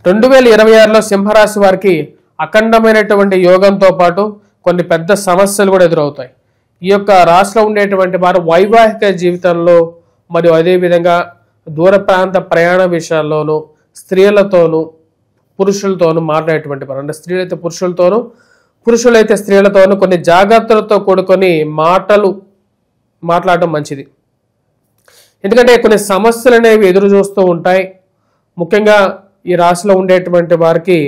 2026లో సింహరాశి వారికి అఖండమైనటువంటి యోగంతో పాటు కొన్ని పెద్ద సమస్యలు కూడా ఎదురవుతాయి. ఈ యొక్క రాశిలో ఉండేటువంటి వారు వైవాహిక జీవితంలో మరియు అదేవిధంగా దూర ప్రాంత ప్రయాణ విషయాల్లోనూ స్త్రీలతోనూ పురుషులతోనూ మాట్లాడేటువంటి వారు, అంటే స్త్రీలైతే పురుషులతోనూ పురుషులైతే స్త్రీలతోనూ కొన్ని జాగ్రత్తలతో కూడుకొని మాట్లాడటం మంచిది. ఎందుకంటే కొన్ని సమస్యలు అనేవి ఎదురు చూస్తూ ఉంటాయి. ముఖ్యంగా ఈ రాశిలో ఉండేటువంటి వారికి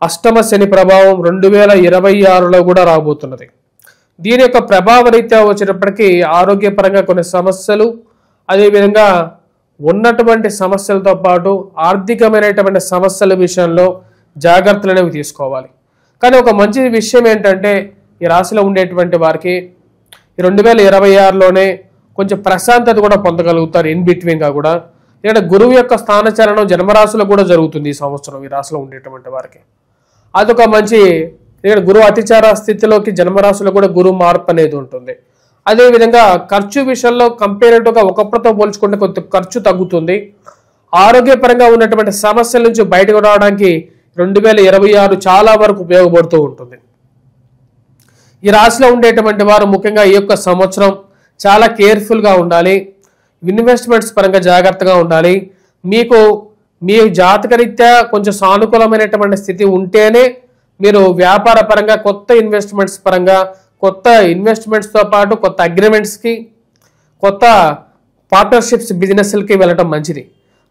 అష్టమ శని ప్రభావం 2026లో కూడా రాబోతున్నది. దీని యొక్క ప్రభావ రీత్యా వచ్చేటప్పటికీ ఆరోగ్యపరంగా కొన్ని సమస్యలు, అదేవిధంగా ఉన్నటువంటి సమస్యలతో పాటు ఆర్థికమైనటువంటి సమస్యల విషయంలో జాగ్రత్తలు అనేవి తీసుకోవాలి. కానీ ఒక మంచి విషయం ఏంటంటే ఈ రాశిలో ఉండేటువంటి వారికి 2026లోనే కొంచెం ప్రశాంతత కూడా పొందగలుగుతారు ఇన్ బిట్వీన్గా కూడా. ఎందుకంటే గురువు యొక్క స్థానచలనం జన్మరాశిలో కూడా జరుగుతుంది ఈ సంవత్సరం ఈ రాశిలో ఉండేటువంటి వారికి. అదొక మంచి, ఎందుకంటే గురువు అతిచార స్థితిలోకి జన్మరాశిలో కూడా గురువు మార్పు అనేది ఉంటుంది. అదేవిధంగా ఖర్చు విషయంలో కంపేరేటివ్గా ఒకప్పటితో పోల్చుకుంటే కొంత ఖర్చు తగ్గుతుంది. ఆరోగ్యపరంగా ఉన్నటువంటి సమస్యల నుంచి బయటకు రావడానికి 2026 చాలా వరకు ఉపయోగపడుతూ ఉంటుంది. ఈ రాశిలో ఉండేటువంటి వారు ముఖ్యంగా ఈ యొక్క సంవత్సరం చాలా కేర్ఫుల్గా ఉండాలి. ఇన్వెస్ట్మెంట్స్ పరంగా జాగ్రత్తగా ఉండాలి. మీ జాతకరీత్యా కొంచెం సానుకూలమైనటువంటి స్థితి ఉంటేనే మీరు వ్యాపార పరంగా కొత్త ఇన్వెస్ట్మెంట్స్తో పాటు కొత్త అగ్రిమెంట్స్కి, కొత్త పార్ట్నర్షిప్స్, బిజినెస్లకి వెళ్ళటం మంచిది.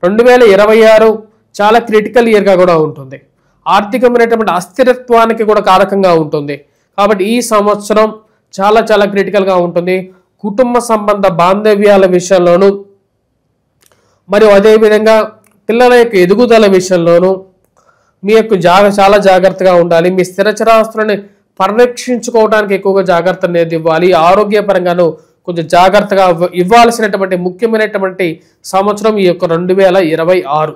2026 చాలా క్రిటికల్ ఇయర్గా కూడా ఉంటుంది. ఆర్థికమైనటువంటి అస్థిరత్వానికి కూడా కారకంగా ఉంటుంది. కాబట్టి ఈ సంవత్సరం చాలా చాలా క్రిటికల్గా ఉంటుంది. కుటుంబ సంబంధ బాంధవ్యాల విషయంలోనూ మరియు అదేవిధంగా పిల్లల యొక్క ఎదుగుదల విషయంలోనూ మీ యొక్క చాలా జాగ్రత్తగా ఉండాలి. మీ స్థిరచరాస్తులను పరిరక్షించుకోవడానికి ఎక్కువగా జాగ్రత్త అనేది ఇవ్వాలి. ఆరోగ్యపరంగాను కొంచెం జాగ్రత్తగా ఇవ్వాల్సినటువంటి ముఖ్యమైనటువంటి సంవత్సరం ఈ యొక్క 2026.